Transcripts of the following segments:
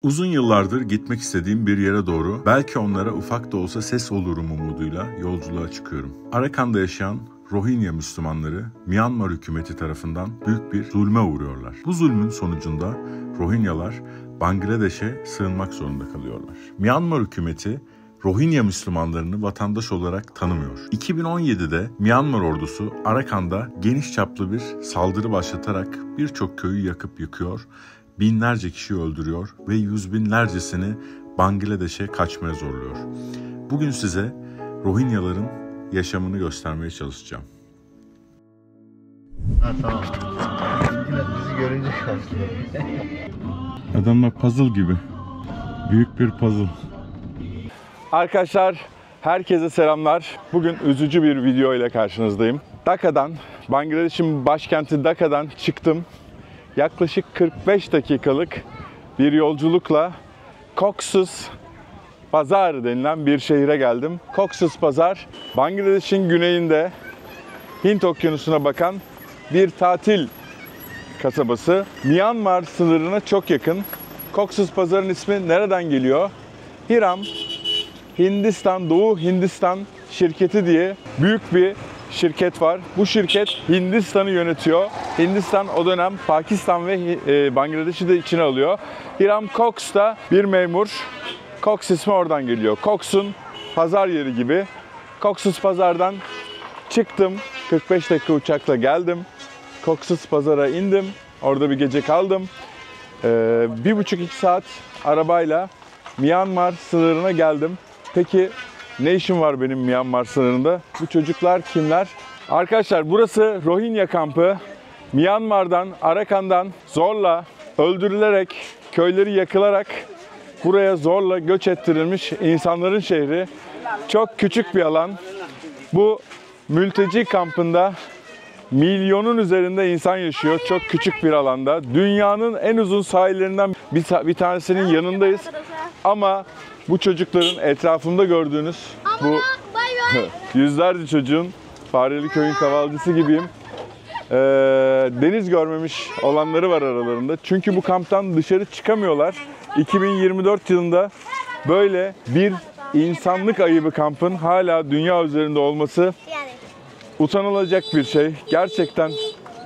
Uzun yıllardır gitmek istediğim bir yere doğru belki onlara ufak da olsa ses olurum umuduyla yolculuğa çıkıyorum. Arakan'da yaşayan Rohingya Müslümanları Myanmar hükümeti tarafından büyük bir zulme uğruyorlar. Bu zulmün sonucunda Rohingyalar Bangladeş'e sığınmak zorunda kalıyorlar. Myanmar hükümeti Rohingya Müslümanlarını vatandaş olarak tanımıyor. 2017'de Myanmar ordusu Arakan'da geniş çaplı bir saldırı başlatarak birçok köyü yakıp yıkıyor, binlerce kişiyi öldürüyor ve yüz binlercesini Bangladeş'e kaçmaya zorluyor. Bugün size Rohingyaların yaşamını göstermeye çalışacağım. Tamam. Bizi görünce kaçtılar. Adamlar puzzle gibi. Büyük bir puzzle. Arkadaşlar, herkese selamlar. Bugün üzücü bir video ile karşınızdayım. Dhaka'dan, Bangladeş'in başkenti Dhaka'dan çıktım. Yaklaşık 45 dakikalık bir yolculukla Cox's Bazar denilen bir şehire geldim. Cox's Bazar, Bangladeş'in güneyinde Hint Okyanusu'na bakan bir tatil kasabası. Myanmar sınırına çok yakın. Cox's Bazar'ın ismi nereden geliyor? Hiram, Hindistan, Doğu Hindistan şirketi diye büyük bir şirket var. Bu şirket Hindistan'ı yönetiyor. Hindistan o dönem Pakistan ve Bangladeş'i de içine alıyor. Hiram Cox da bir memur. Cox ismi oradan geliyor. Cox'un pazar yeri gibi. Cox's Pazar'dan çıktım. 45 dakika uçakla geldim. Cox's Pazar'a indim. Orada bir gece kaldım. 1,5-2 saat arabayla Myanmar sınırına geldim. Peki ne işim var benim Myanmar sınırında? Bu çocuklar kimler? Arkadaşlar burası Rohingya kampı. Myanmar'dan, Arakan'dan zorla öldürülerek, köyleri yakılarak buraya zorla göç ettirilmiş insanların şehri. Çok küçük bir alan. Bu mülteci kampında milyonun üzerinde insan yaşıyor. Çok küçük bir alanda. Dünyanın en uzun sahillerinden bir tanesinin yanındayız. Ama bu çocukların etrafımda gördüğünüz bu yüzlerce çocuğun Fareli Köy'ün kavalcısı gibiyim. Deniz görmemiş olanları var aralarında. Çünkü bu kamptan dışarı çıkamıyorlar. 2024 yılında böyle bir insanlık ayıbı kampın hala dünya üzerinde olması utanılacak bir şey. Gerçekten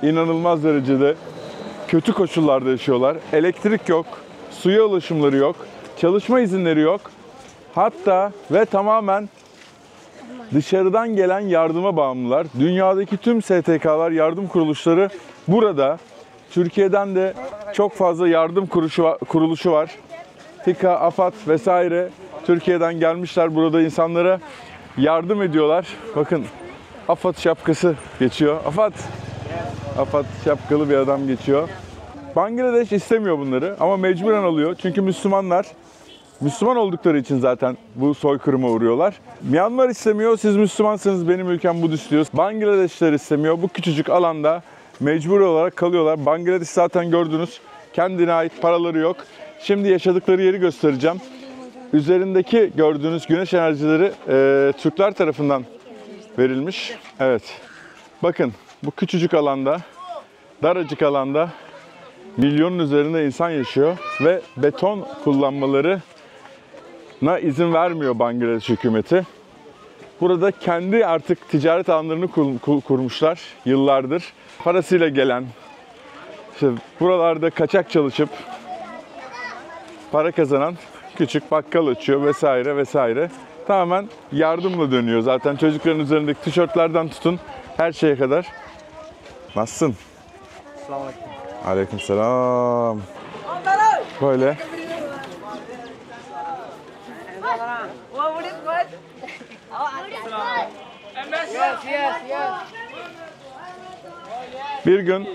inanılmaz derecede kötü koşullarda yaşıyorlar. Elektrik yok, suya ulaşımları yok, çalışma izinleri yok. Hatta ve tamamen dışarıdan gelen yardıma bağımlılar. Dünyadaki tüm STK'lar, yardım kuruluşları burada. Türkiye'den de çok fazla yardım kuruluşu var. FİKA, AFAD vesaire Türkiye'den gelmişler, burada insanlara yardım ediyorlar. Bakın AFAD şapkası geçiyor. AFAD şapkalı bir adam geçiyor. Bangladeş istemiyor bunları ama mecburen alıyor. Çünkü Müslüman oldukları için zaten bu soykırıma uğruyorlar. Myanmar istemiyor, siz Müslümansınız, benim ülkem Budist diyor. Bangladeşler istemiyor, bu küçücük alanda mecbur olarak kalıyorlar. Bangladeş zaten gördünüz, kendine ait paraları yok. Şimdi yaşadıkları yeri göstereceğim. Üzerindeki gördüğünüz güneş enerjileri Türkler tarafından verilmiş. Evet, bakın bu küçücük alanda, daracık alanda milyonun üzerinde insan yaşıyor ve beton kullanmalarına izin vermiyor Bangladeş hükümeti. Burada kendi artık ticaret alanlarını kurmuşlar yıllardır. Parasıyla gelen, işte buralarda kaçak çalışıp para kazanan küçük bakkal açıyor vesaire vesaire. Tamamen yardımla dönüyor zaten. Çocukların üzerindeki tişörtlerden tutun her şeye kadar. Nasılsın? Selamünaleyküm. Aleykümselam. Böyle. Bir gün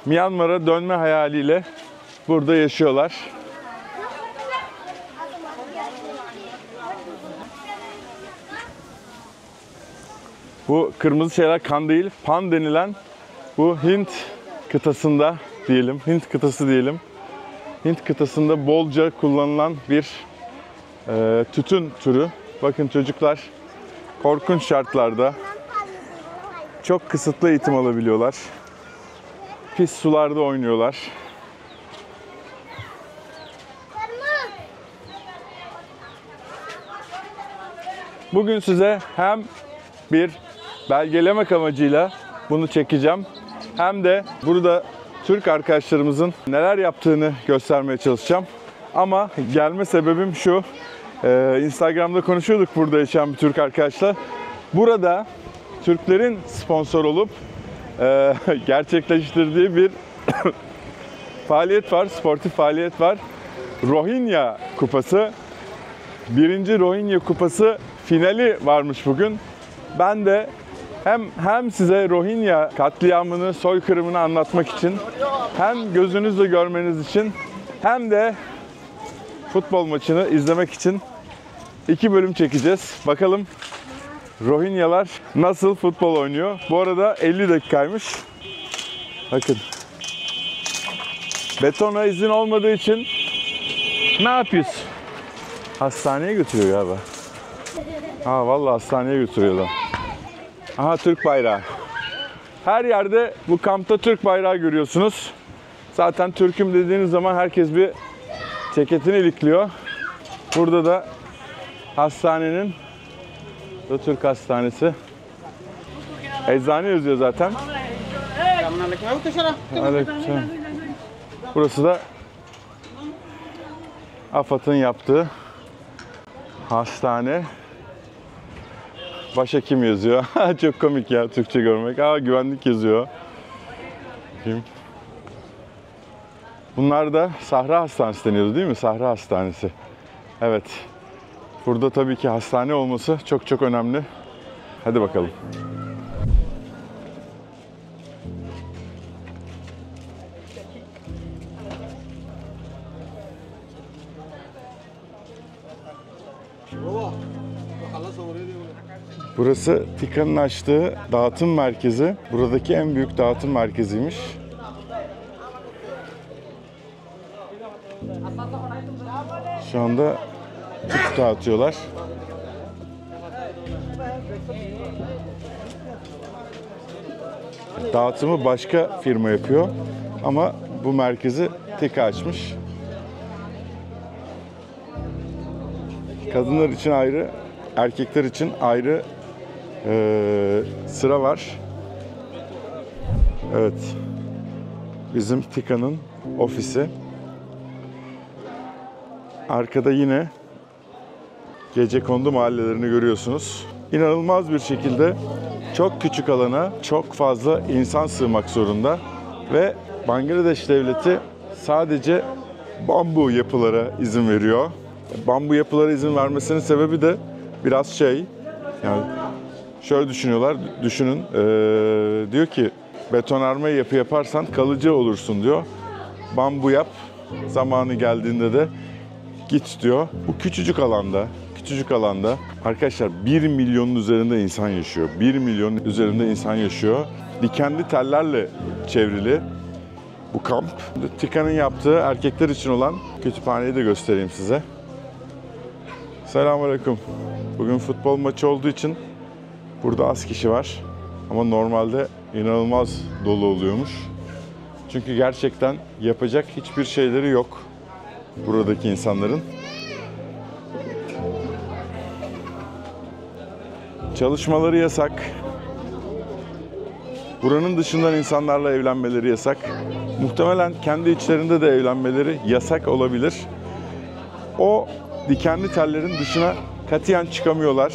Myanmar'a dönme hayaliyle burada yaşıyorlar. Bu kırmızı şeyler kan değil, pan denilen bu Hint kıtasında diyelim, Hint kıtası diyelim. Hint kıtasında bolca kullanılan bir tütün türü. Bakın çocuklar korkunç şartlarda çok kısıtlı eğitim alabiliyorlar. Pis sularda oynuyorlar. Bugün size hem bir belgelemek amacıyla bunu çekeceğim, hem de burada Türk arkadaşlarımızın neler yaptığını göstermeye çalışacağım. Ama gelme sebebim şu, Instagram'da konuşuyorduk burada yaşayan bir Türk arkadaşla. Burada Türklerin sponsor olup gerçekleştirdiği bir faaliyet var, sportif faaliyet var. Rohingya Kupası, 1. Rohingya Kupası finali varmış bugün. Ben de hem size Rohingya katliamını, soykırımını anlatmak için, hem gözünüzle görmeniz için, hem de futbol maçını izlemek için 2 bölüm çekeceğiz. Bakalım Rohingyalar nasıl futbol oynuyor. Bu arada 50 dakikaymış. Bakın. Betona izin olmadığı için ne yapıyorsun? Hastaneye götürüyor galiba. Ha vallahi hastaneye götürüyorlar. Aha, Türk bayrağı. Her yerde bu kampta Türk bayrağı görüyorsunuz. Zaten Türk'üm dediğiniz zaman herkes bir ceketini ilikliyor. Burada da hastanenin, bu Türk hastanesi. Eczane yazıyor zaten. Aleykümselam. Burası da AFAD'ın yaptığı hastane. Başhekim yazıyor. Çok komik ya Türkçe görmek. Güvenlik yazıyor. Bakayım. Bunlar da Sahra Hastanesi deniyordu değil mi? Sahra Hastanesi. Evet. Burada tabii ki hastane olması çok çok önemli. Hadi bakalım. Burası TİKA'nın açtığı dağıtım merkezi. Buradaki en büyük dağıtım merkeziymiş. Şu anda tüp dağıtıyorlar. Dağıtımı başka firma yapıyor ama bu merkezi TİKA açmış. Kadınlar için ayrı, erkekler için ayrı sıra var. Evet. Bizim TİKA'nın ofisi. Arkada yine gecekondu mahallelerini görüyorsunuz. İnanılmaz bir şekilde çok küçük alana çok fazla insan sığmak zorunda ve Bangladeş devleti sadece bambu yapılara izin veriyor. Bambu yapılara izin vermesinin sebebi de biraz yani şöyle düşünün, diyor ki betonarme yapı yaparsan kalıcı olursun diyor. Bambu yap, zamanı geldiğinde de git diyor. Bu küçücük alanda arkadaşlar 1 milyonun üzerinde insan yaşıyor. 1 milyonun üzerinde insan yaşıyor. Dikenli tellerle çevrili bu kamp. TİKA'nın yaptığı erkekler için olan kütüphaneyi de göstereyim size. Selamünaleyküm. Bugün futbol maçı olduğu için burada az kişi var. Ama normalde inanılmaz dolu oluyormuş. Çünkü gerçekten yapacak hiçbir şeyleri yok buradaki insanların. Çalışmaları yasak. Buranın dışından insanlarla evlenmeleri yasak. Muhtemelen kendi içlerinde de evlenmeleri yasak olabilir. O dikenli tellerin dışına katiyen çıkamıyorlar.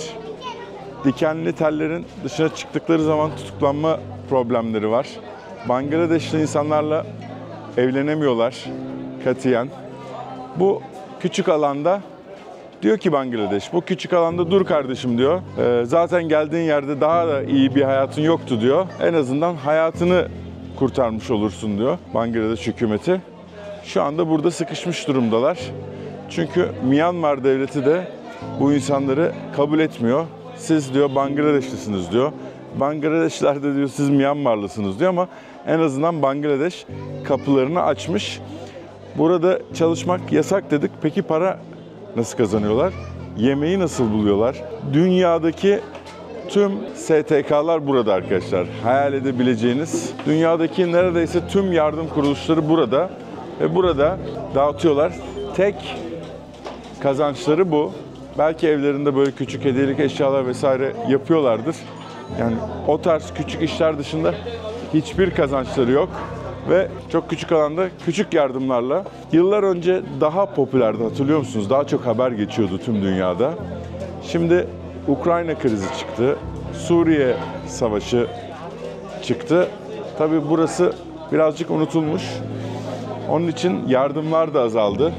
Dikenli tellerin dışına çıktıkları zaman tutuklanma problemleri var. Bangladeşli insanlarla evlenemiyorlar katiyen. Bu küçük alanda diyor ki Bangladeş, bu küçük alanda dur kardeşim diyor. Zaten geldiğin yerde daha da iyi bir hayatın yoktu diyor. En azından hayatını kurtarmış olursun diyor Bangladeş hükümeti. Şu anda burada sıkışmış durumdalar. Çünkü Myanmar devleti de bu insanları kabul etmiyor. Siz diyor Bangladeşlisiniz diyor. Bangladeşler de diyor siz Myanmarlısınız diyor ama en azından Bangladeş kapılarını açmış. Burada çalışmak yasak dedik. Peki para nasıl kazanıyorlar? Yemeği nasıl buluyorlar? Dünyadaki tüm STK'lar burada arkadaşlar. Hayal edebileceğiniz dünyadaki neredeyse tüm yardım kuruluşları burada ve burada dağıtıyorlar. Tek kazançları bu. belki evlerinde böyle küçük hediyelik eşyalar vesaire yapıyorlardır. Yani o tarz küçük işler dışında hiçbir kazançları yok. Ve çok küçük alanda küçük yardımlarla yıllar önce daha popülerdi, hatırlıyor musunuz? Daha çok haber geçiyordu tüm dünyada. Şimdi Ukrayna krizi çıktı, Suriye savaşı çıktı. Tabii burası birazcık unutulmuş. Onun için yardımlar da azaldı.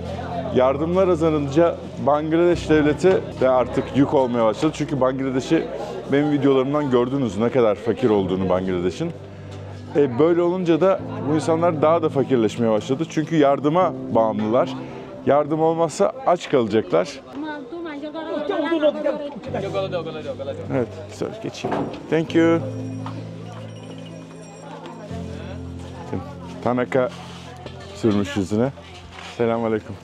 Yardımlar azalınca Bangladeş devleti de artık yük olmaya başladı. Çünkü Bangladeş'i benim videolarımdan gördünüz ne kadar fakir olduğunu Bangladeş'in. Böyle olunca da bu insanlar daha da fakirleşmeye başladı. Çünkü yardıma bağımlılar. Yardım olmazsa aç kalacaklar. Evet, geçeyim. Thank you. Tanaka sürmüş yüzüne. Selamünaleyküm.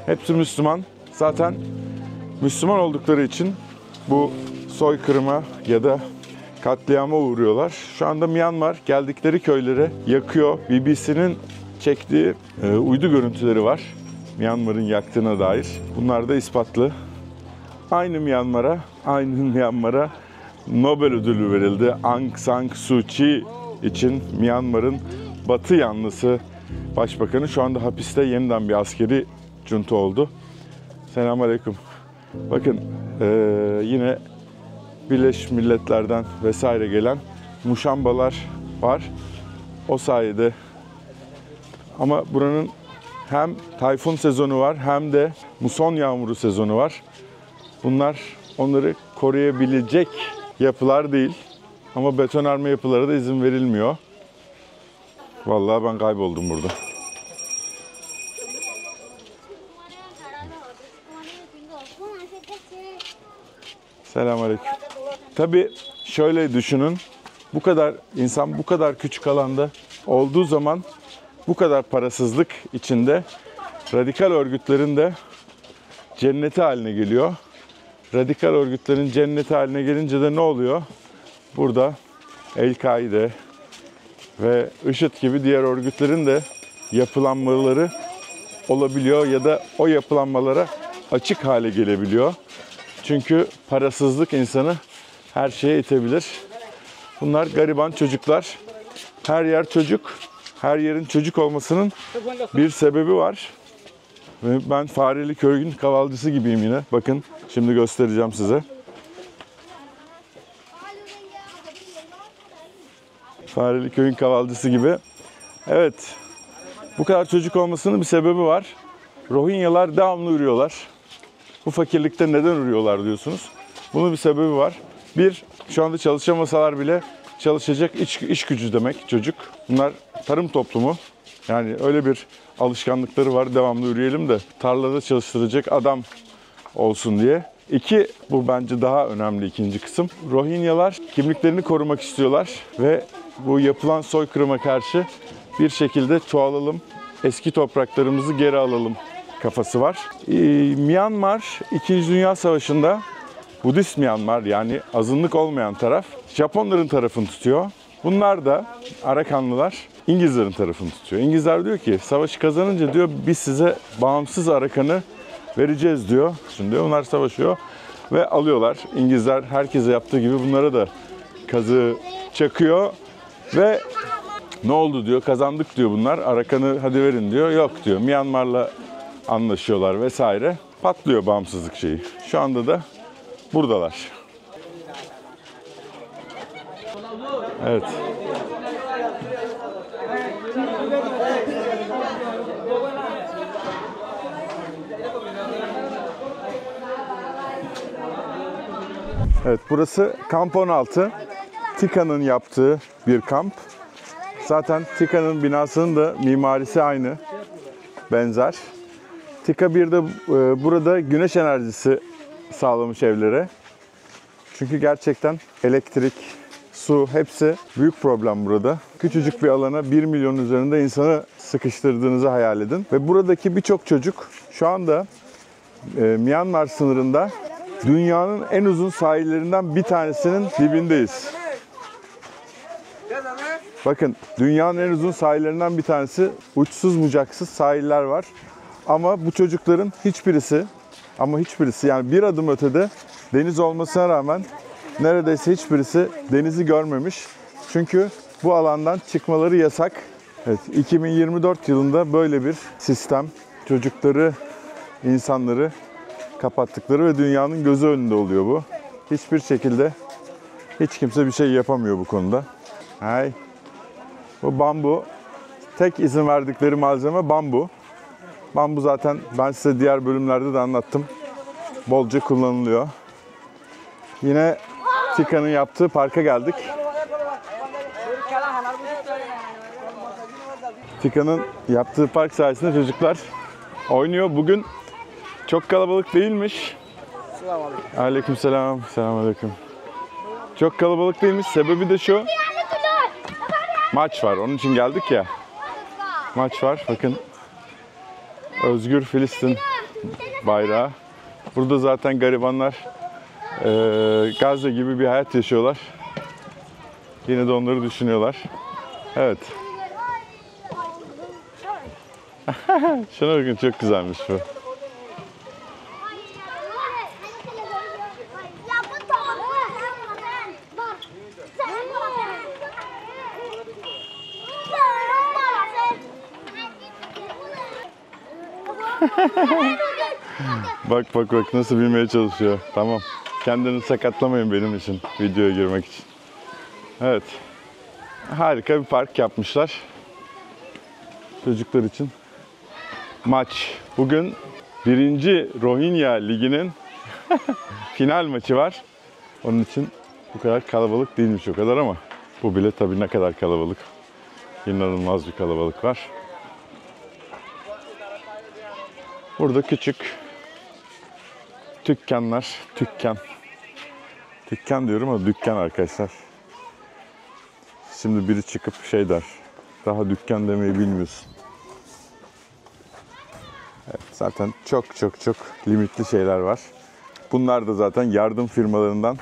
Hepsi Müslüman. Zaten Müslüman oldukları için bu soykırıma ya da katliama uğruyorlar. Şu anda Myanmar geldikleri köyleri yakıyor. BBC'nin çektiği uydu görüntüleri var. Myanmar'ın yaktığına dair. Bunlar da ispatlı. Aynı Myanmar'a Nobel ödülü verildi. Aung San Suu Kyi için Myanmar'ın Batı yanlısı başbakanı şu anda hapiste, yeniden bir askeri junta oldu. Selamünaleyküm. Bakın yine Birleşmiş Milletler'den vesaire gelen muşambalar var. O sayede, ama buranın hem tayfun sezonu var hem de muson yağmuru sezonu var. Bunlar onları koruyabilecek yapılar değil. Ama betonarme yapılara da izin verilmiyor. Vallahi ben kayboldum burada. Selamünaleyküm. Tabii şöyle düşünün. Bu kadar insan bu kadar küçük alanda olduğu zaman bu kadar parasızlık içinde radikal örgütlerin de cenneti haline geliyor. Radikal örgütlerin cenneti haline gelince de ne oluyor? Burada El-Kaide ve IŞİD gibi diğer örgütlerin de yapılanmaları olabiliyor ya da o yapılanmalara açık hale gelebiliyor. Çünkü parasızlık insanı her şeye itebilir. Bunlar gariban çocuklar. Her yer çocuk. Her yerin çocuk olmasının bir sebebi var. Ve ben Fareli Köy'ün kavalcısı gibiyim yine. Bakın şimdi göstereceğim size. Fareli Köy'ün kavalcısı gibi. Evet. Bu kadar çocuk olmasının bir sebebi var. Rohingyalar devamlı ürüyorlar. Bu fakirlikte neden ürüyorlar diyorsunuz. Bunun bir sebebi var. Bir, şu anda çalışamasalar bile çalışacak iş gücü demek çocuk. Bunlar tarım toplumu. Yani öyle bir alışkanlıkları var. Devamlı üreyelim de tarlada çalıştıracak adam olsun diye. İki, bu bence daha önemli ikinci kısım. Rohingyalar kimliklerini korumak istiyorlar ve bu yapılan soykırıma karşı bir şekilde çoğalalım, eski topraklarımızı geri alalım kafası var. Myanmar 2. Dünya Savaşı'nda Budist Myanmar, yani azınlık olmayan taraf Japonların tarafını tutuyor. Bunlar da Arakanlılar İngilizlerin tarafını tutuyor. İngilizler diyor ki savaşı kazanınca diyor biz size bağımsız Arakan'ı vereceğiz diyor. Şimdi onlar savaşıyor ve alıyorlar. İngilizler herkese yaptığı gibi bunlara da kazığı çakıyor ve ne oldu diyor, kazandık diyor bunlar. Arakan'ı hadi verin diyor. Yok diyor, Myanmar'la anlaşıyorlar vesaire. Patlıyor bağımsızlık şeyi. Şu anda da buradalar. Evet. Evet, burası kamp 16. TİKA'nın yaptığı bir kamp. Zaten TİKA'nın binasının da mimarisi aynı, benzer. TİKA bir de burada güneş enerjisi sağlamış evlere. Çünkü gerçekten elektrik, su hepsi büyük problem burada. Küçücük bir alana 1 milyon üzerinde insanı sıkıştırdığınızı hayal edin. Ve buradaki birçok çocuk şu anda Myanmar sınırında dünyanın en uzun sahillerinden bir tanesinin dibindeyiz. Bakın, dünyanın en uzun sahillerinden bir tanesi, uçsuz bucaksız sahiller var. Ama bu çocukların hiçbirisi yani bir adım ötede deniz olmasına rağmen neredeyse hiçbirisi denizi görmemiş. Çünkü bu alandan çıkmaları yasak. Evet, 2024 yılında böyle bir sistem çocukları, insanları kapattıkları ve dünyanın gözü önünde oluyor bu. Hiçbir şekilde hiç kimse bir şey yapamıyor bu konuda. Bu bambu. Tek izin verdikleri malzeme bambu. Bambu zaten ben size diğer bölümlerde de anlattım. Bolca kullanılıyor. Yine Tika'nın yaptığı parka geldik. Tika'nın yaptığı park sayesinde çocuklar oynuyor. Bugün çok kalabalık değilmiş. Aleykümselam. Selamünaleyküm. Çok kalabalık değilmiş. Sebebi de şu. Maç var. Onun için geldik ya. Maç var. Bakın. Özgür Filistin bayrağı. Burada zaten garibanlar Gazze gibi bir hayat yaşıyorlar. Yine de onları düşünüyorlar. Evet. Şuna bakın, çok güzelmiş bu. Bak nasıl bilmeye çalışıyor. Tamam. Kendini sakatlamayın benim için, videoya girmek için. Evet. Harika bir park yapmışlar. Çocuklar için. Maç. Bugün 1. Rohingya Ligi'nin final maçı var. Onun için bu kadar kalabalık değilmiş o kadar ama bu bile tabii ne kadar kalabalık. İnanılmaz bir kalabalık var. Burada küçük dükkanlar, dükkan diyorum ama dükkan arkadaşlar. Şimdi biri çıkıp şey der, daha dükkan demeyi bilmiyorsun. Evet, zaten çok limitli şeyler var. Bunlar da zaten yardım firmalarından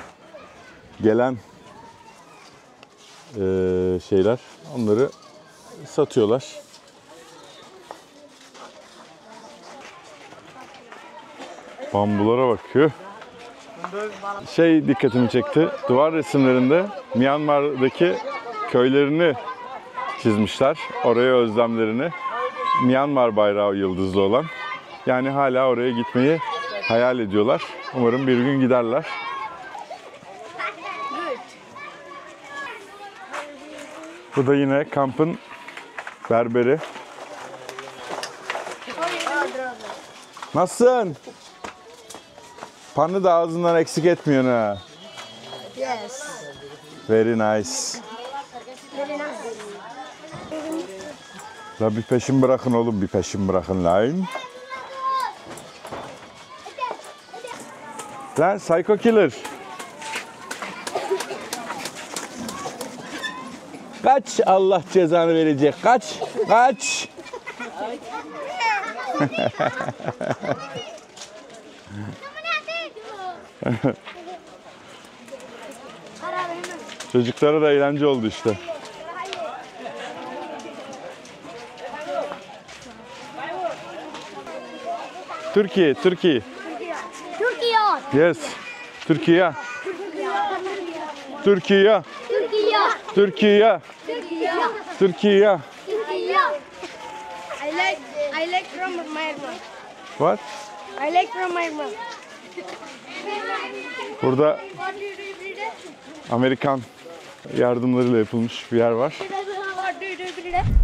gelen şeyler. Onları satıyorlar. Bambulara bakıyor. Şey dikkatimi çekti. Duvar resimlerinde Myanmar'daki köylerini çizmişler. Oraya özlemlerini. Myanmar bayrağı yıldızlı olan. Yani hala oraya gitmeyi hayal ediyorlar. Umarım bir gün giderler. Bu da yine kampın berberi. Nasılsın? Panı da ağzından eksik etmiyorsun ha. Yes. Very nice. Very nice. La bir peşin bırakın oğlum, bir peşin bırakın lan. Lan Psycho Killer. Kaç, Allah cezanı verecek. Kaç. Çocuklara da eğlence oldu işte. Türkiye. Yes. Türkiye. I like from Myanmar. What? I like from Myanmar. Burada Amerikan yardımlarıyla yapılmış bir yer var.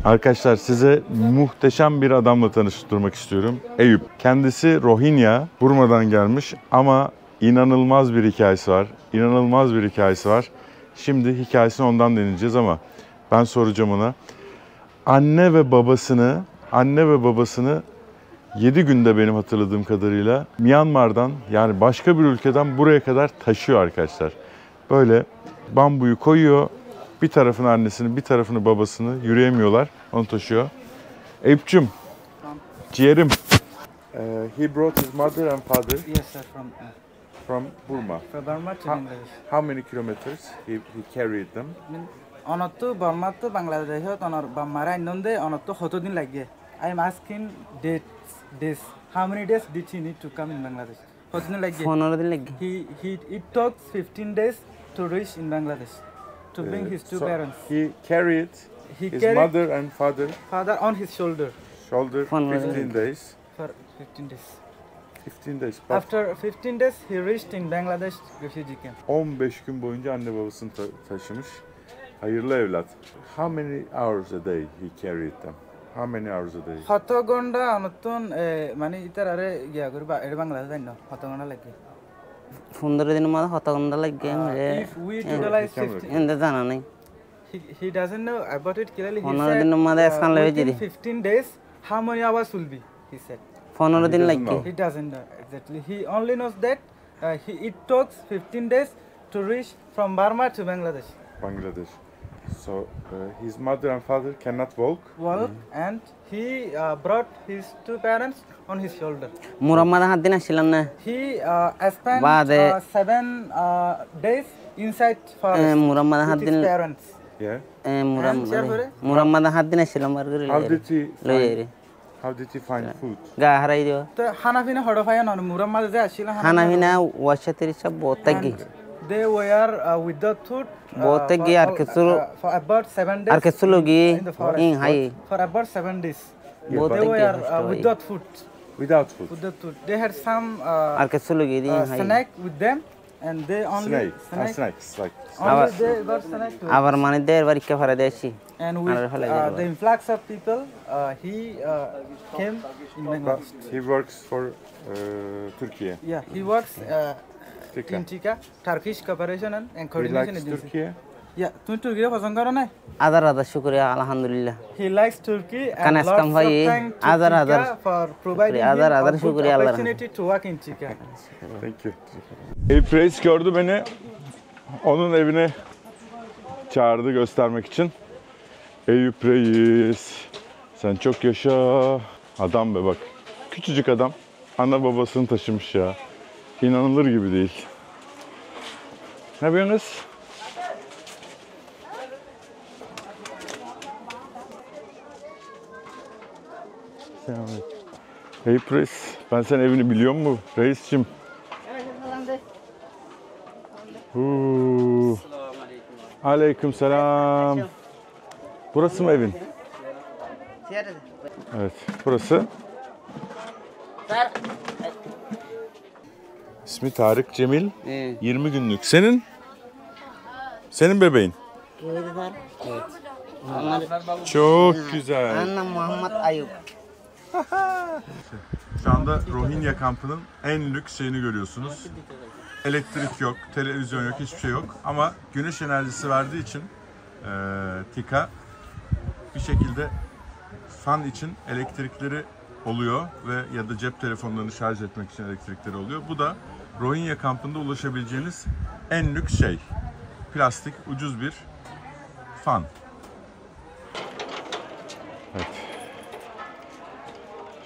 Arkadaşlar size muhteşem bir adamla tanıştırmak istiyorum. Eyüp. Kendisi Rohingya, Burma'dan gelmiş ama inanılmaz bir hikayesi var. Şimdi hikayesini ondan dinleyeceğiz ama ben soracağım ona. Anne ve babasını 7 günde benim hatırladığım kadarıyla Myanmar'dan, yani başka bir ülkeden buraya kadar taşıyor arkadaşlar. Böyle bambuyu koyuyor. Bir tarafını annesini, bir tarafını babasını, yürüyemiyorlar. Onu taşıyor. Eyüp'cüm, ciğerim. He brought his mother and father Yes, sir, from Burma. from Burma to Bangladesh. How many kilometers he carried them? Onattu Burma to Bangladesh, onor Bamara inonde onattu 7 din লাগে. I am asking dates. days. How many days did he need to come in Bangladesh? Personally, like 15 দিন লাগবে it took 15 days to reach in Bangladesh to bring his two parents. He carried He his carried mother and father father on his shoulder shoulder 15 days. for 15 days. 15 days. But After 15 days, he reached in Bangladesh refugee camp. 15 gün boyunca anne babasını taşımış. Hayırlı evlat. How many hours a day he carried them? How many hours a day? কত ঘন্টা নতুন মানে ইতার আরে গিয়া করবা এর বাংলাদেশ জানি না কত ঘন্টা লাগে 15 দিনের মধ্যে কত ঘন্টা লাগবে if we utilize 15 এন্ড জানা নাই he doesn't know about it clearly. He 15 দিনের মধ্যে স্ক্যান লয়ে within দিদি 15 days how many hours will be, he said. 15 দিন লাগবে He doesn't know exactly. He only knows that it took 15 days to reach from Burma to Bangladesh. Bangladesh. So his mother and father cannot walk. And he brought his two parents on his shoulder. মুরাম্মাদ হাত দিন আসছিলাম না He spent Bade. 7 days inside forest মুরাম্মাদ হাত with দিন his parents. Yeah. মুরাম্মাদ হাত দিন আসছিলাম বার করে How did he লই find, রে how did he find food? গা হারাই দিও তো হানাফিনা হড়ফায়া নন মুরাম্মাদ যে আসছিল হানাহিনা ওয়াশাতের সব বহুত থাকি they were without food বহুত থাকি আর কিছু for about 7 days আর কিছু লগি in the forest. In high For about 7 days বহুত they থাকি were without food. Without food. They had some আর কিছু লগি দি high snack with them and they only Snakes like. only they got snack to আবার মানে দের বারিকা ফারা দেছি and with the influx of people he came in But Bangladesh. he works for Turkey. Yeah, he works Tika. in TICA, Turkish Cooperation and He Coordination likes Agency. Turkey. Yeah, তুমি তুর্কি পছন্দ করো না? আদার আদার শুকরিয়া আলহামদুলিল্লাহ He likes Turkey and Kan lots askam of bhai, thanks to adar, TICA adar. for providing Adar, him adar, a good shukriya Allah. opportunity to work in TICA. Thank you. Eyüp Reis gördü beni. Onun evine çağırdı göstermek için. Eyüp Reis, sen çok yaşa. Adam be bak. Küçücük adam. Ana babasını taşımış ya. İnanılır gibi değil. Ne yapıyorsunuz? Selamünaleyküm. Eyüp Reis, ben senin evini biliyor mu reisçim? Aleyküm selam. Burası mı evin? Evet, burası. İsmi Tarık Cemil. 20 günlük. Senin? Senin bebeğin. Çok güzel. Anna Muhammed Ayub. Şu anda Rohingya kampının en lüks şeyini görüyorsunuz. Elektrik yok, televizyon yok, hiçbir şey yok. Ama güneş enerjisi verdiği için TICA bir şekilde fan için elektrikleri oluyor ve ya da cep telefonlarını şarj etmek için elektrikleri oluyor. Bu da Rohingya kampında ulaşabileceğiniz en lüks şey. Plastik, ucuz bir fan. Evet.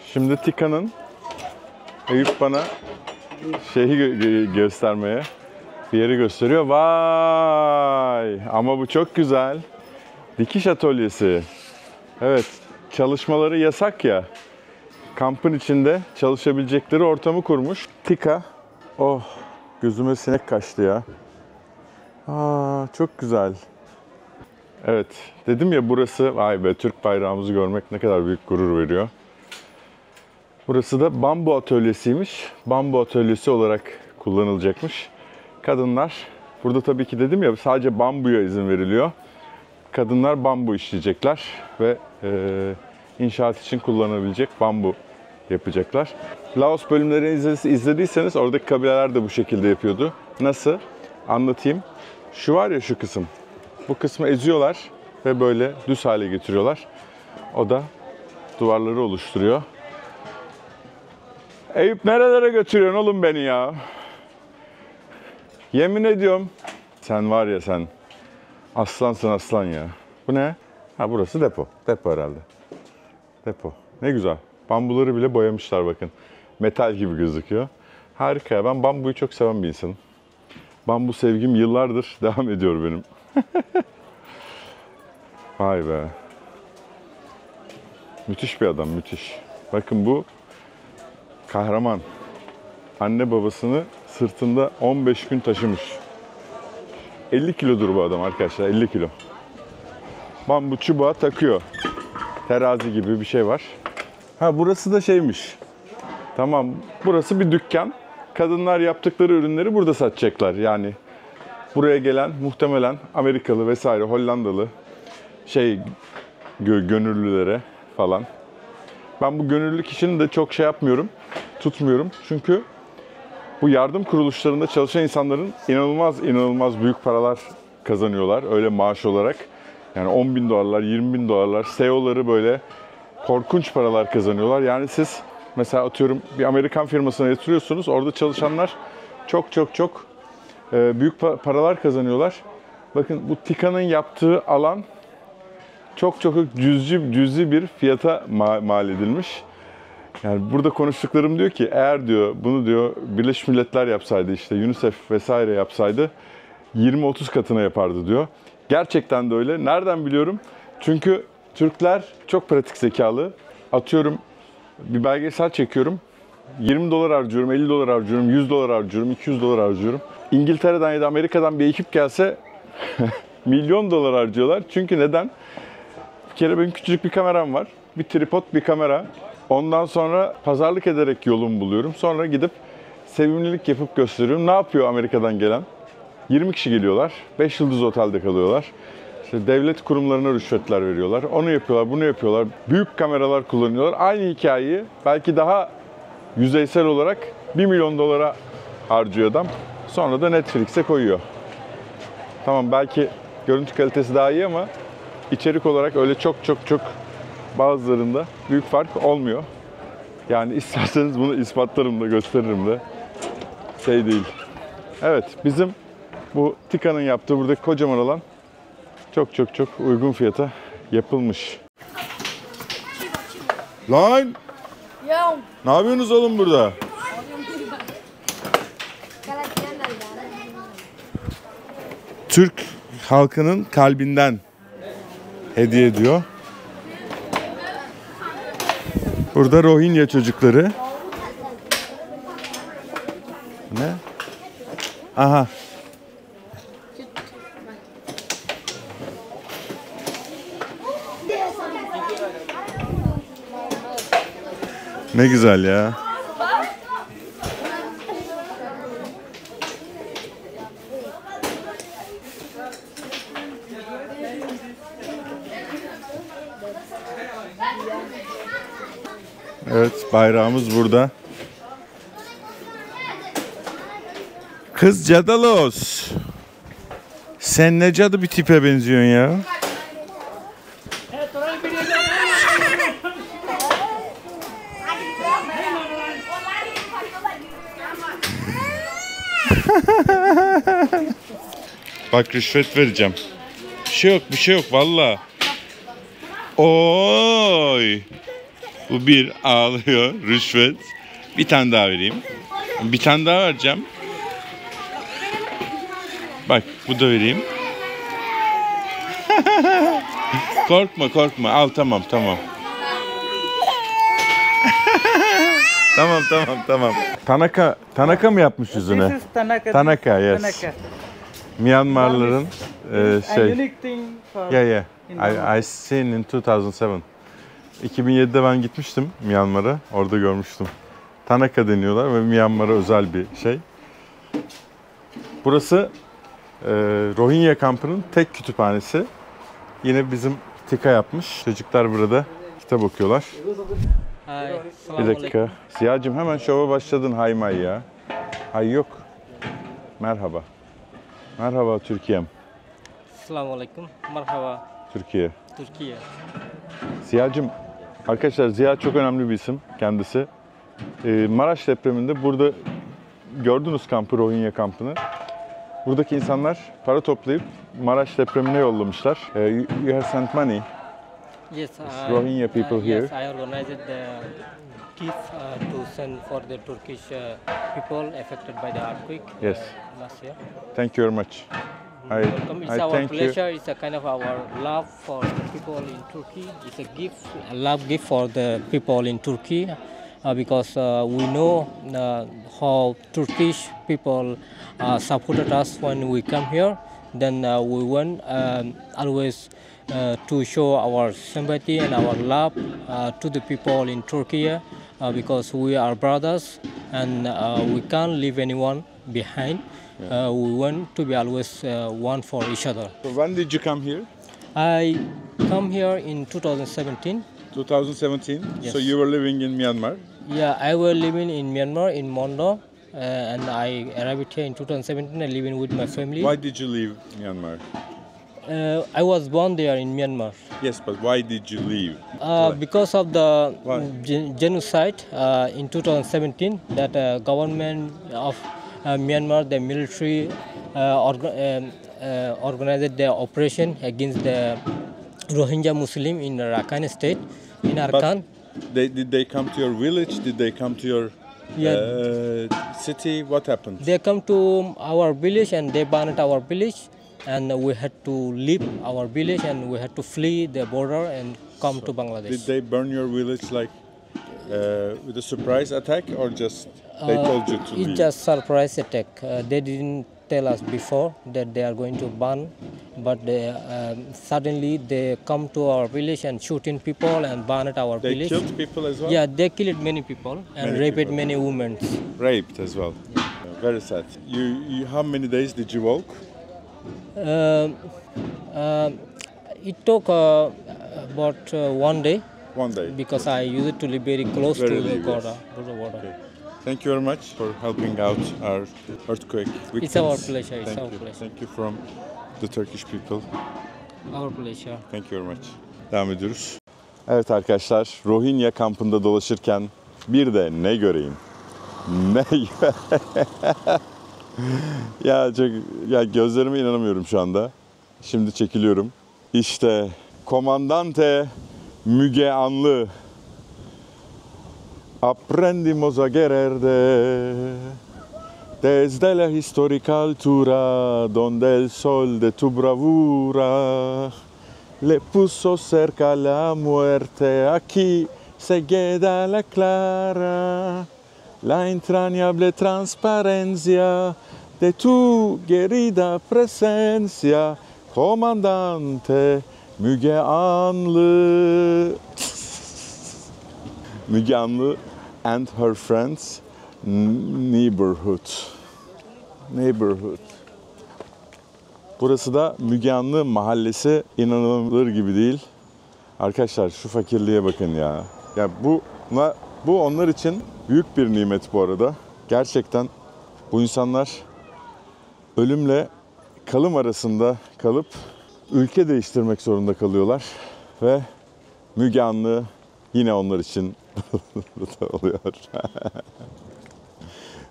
Şimdi TICA'nın Eyüp bana şeyi göstermeye, bir yeri gösteriyor. Vay! Ama bu çok güzel. Dikiş atölyesi. Evet, çalışmaları yasak ya. Kampın içinde çalışabilecekleri ortamı kurmuş. TICA. Oh, gözüme sinek kaçtı ya. Aa, çok güzel. Evet, dedim ya burası, vay be, Türk bayrağımızı görmek ne kadar büyük gurur veriyor. Burası da bambu atölyesiymiş. Bambu atölyesi olarak kullanılacakmış. Kadınlar, burada tabii ki dedim ya sadece bambuya izin veriliyor. Kadınlar bambu işleyecekler ve inşaat için kullanabilecek bambu yapacaklar. Laos bölümlerini izlediyseniz oradaki kabileler de bu şekilde yapıyordu. Nasıl? Anlatayım. Şu var ya şu kısım. Bu kısmı eziyorlar ve böyle düz hale getiriyorlar. O da duvarları oluşturuyor. Eyüp nerelere götürüyorsun oğlum beni ya? Yemin ediyorum. Sen var ya sen. Aslansın aslan ya. Bu ne? Ha burası depo. Depo herhalde. Depo. Ne güzel. Bambuları bile boyamışlar bakın. Metal gibi gözüküyor. Harika ya. Ben bambuyu çok seven bir insanım. Bambu sevgim yıllardır devam ediyor benim. Vay be. Müthiş bir adam, müthiş. Bakın bu Kahraman. Anne babasını sırtında 15 gün taşımış. 50 kilodur bu adam arkadaşlar, 50 kilo. Bambu çubuğa takıyor. Terazi gibi bir şey var. Ha, burası da şeymiş. Tamam, burası bir dükkan. Kadınlar yaptıkları ürünleri burada satacaklar. Yani buraya gelen muhtemelen Amerikalı vesaire, Hollandalı gönüllülere falan. Ben bu gönüllülük işini de çok şey yapmıyorum, tutmuyorum. Çünkü bu yardım kuruluşlarında çalışan insanların inanılmaz büyük paralar kazanıyorlar öyle maaş olarak. Yani 10.000 dolarlar, 20.000 dolarlar, CEO'ları böyle korkunç paralar kazanıyorlar. Yani siz mesela atıyorum bir Amerikan firmasına yatırıyorsunuz, orada çalışanlar çok büyük paralar kazanıyorlar. Bakın bu Tika'nın yaptığı alan çok cüzi bir fiyata mal edilmiş. Yani burada konuştuklarım diyor ki eğer diyor bunu diyor Birleşmiş Milletler yapsaydı, işte UNICEF vesaire yapsaydı 20-30 katına yapardı diyor. Gerçekten de öyle. Nereden biliyorum? Çünkü Türkler çok pratik zekalı. Atıyorum bir belgesel çekiyorum. 20 dolar harcıyorum, 50 dolar harcıyorum, 100 dolar harcıyorum, 200 dolar harcıyorum. İngiltere'den ya da Amerika'dan bir ekip gelse milyon dolar harcıyorlar. Çünkü neden? Bir kere benim küçücük bir kameram var. Bir tripod, bir kamera. Ondan sonra pazarlık ederek yolumu buluyorum. Sonra gidip sevimlilik yapıp gösteriyorum. Ne yapıyor Amerika'dan gelen? 20 kişi geliyorlar. 5 yıldız otelde kalıyorlar. İşte devlet kurumlarına rüşvetler veriyorlar. Onu yapıyorlar, bunu yapıyorlar. Büyük kameralar kullanıyorlar. Aynı hikayeyi belki daha yüzeysel olarak 1 milyon dolara harcıyor adam. Sonra da Netflix'e koyuyor. Tamam, belki görüntü kalitesi daha iyi ama içerik olarak öyle çok bazılarında büyük fark olmuyor. Yani isterseniz bunu ispatlarım da gösteririm de. Şey değil. Evet, bizim bu Tika'nın yaptığı buradaki kocaman alan çok uygun fiyata yapılmış. Lan! Yo. Ne yapıyorsunuz oğlum burada? Türk halkının kalbinden hediye ediyor. Burada Rohingya çocukları. Ne? Aha. Ne güzel ya. Evet, bayrağımız burada. Kız Cadalos. Sen ne cadı bir tipe benziyorsun ya. Bak, rüşvet vereceğim. Bir şey yok valla. Oy. Bu bir ağlıyor, rüşvet. Bir tane daha vereyim. Bir tane daha vereceğim. Bak, bu da vereyim. Korkma. Al, tamam. Tamam. Tanaka mı yapmış yüzüne? This is Tanaka. Tanaka, yes. Tanaka. Myanmarlıların A unique thing for Yeah. in I seen in 2007. 2007'de ben gitmiştim Myanmar'a. Orada görmüştüm. Tanaka deniyorlar ve Myanmar'a özel bir şey. Burası Rohingya kampının tek kütüphanesi. Yine bizim Tika yapmış. Çocuklar burada kitap okuyorlar. Bir dakika. Siyahcığım, hemen şova başladın hay may ya. Hay yok. Merhaba. Merhaba Türkiye'm. Assalamualaikum. Merhaba Türkiye. Türkiye. Siyahcığım, arkadaşlar Ziya çok önemli bir isim kendisi. Maraş depreminde burada gördünüz kampı, Rohingya kampını. Buradaki insanlar para toplayıp Maraş depremine yollamışlar. You have sent money. Yes, Rohingya people here. Yes, I organized the gift to send for the Turkish people affected by the earthquake Yes. last year. Thank you very much. Welcome. It's I our thank you. pleasure. It's a kind of our love for the people in Turkey. It's a gift, a love gift for the people in Turkey, because we know how Turkish people supported us when we come here. Then we want always to show our sympathy and our love to the people in Turkey because we are brothers and we can't leave anyone behind. We want to be always one for each other. So when did you come here? I come here in 2017. 2017. Yes. So you were living in Myanmar. Yeah, I was living in Myanmar in Mondo, and I arrived here in 2017. I living with my family. Why did you leave Myanmar? I was born there in Myanmar. Yes, but why did you leave? Because of the Why? genocide in 2017, that government of Myanmar, the military organized the operation against the Rohingya Muslim in Rakhine state, in Arakan. Did they come to your village? Did they come to your city? What happened? They come to our village and they banned our village, and we had to leave our village and we had to flee the border and come to Bangladesh. Did they burn your village like with a surprise attack, or just they told you to leave? It's just surprise attack. They didn't tell us before that they are going to burn, but suddenly they come to our village and shooting people and burned our They village. killed people as well? Yeah, they killed many people and Many raped people. many women. Raped as well. Yeah, very sad. You how many days did you walk? It took about 1 day 1 day. because I used to live very close Very to the yes. border. Okay. Thank you very much for helping out our earthquake victims. It's our pleasure. It's Thank our you. pleasure. Thank you from the Turkish people. Our pleasure. Thank you very much. Devam ediyoruz. Evet arkadaşlar, Rohingya kampında dolaşırken bir de ne göreyim? Ne ya gözlerime inanamıyorum şu anda. Şimdi çekiliyorum. İşte Comandante Müge Anlı. Aprendimos a quererte desde la histórica altura donde el sol de tu bravura le puso cerca la muerte. Aquí se queda la clara, la entrañable transparencia de tu querida presencia, Comandante Müge Anlı. Müge Anlı and her friends neighborhood. Burası da Müge Anlı mahallesi, inanılır gibi değil. Arkadaşlar şu fakirliğe bakın ya. Ya bu onlar için büyük bir nimet bu arada. Gerçekten bu insanlar ölümle kalım arasında kalıp ülke değiştirmek zorunda kalıyorlar ve Müge Anlı yine onlar için oluyor.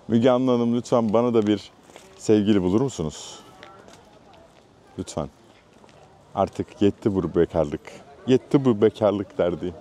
Müge Anlı Hanım, lütfen bana da bir sevgili bulur musunuz? Lütfen. Artık yetti bu bekarlık. Yetti bu bekarlık derdi.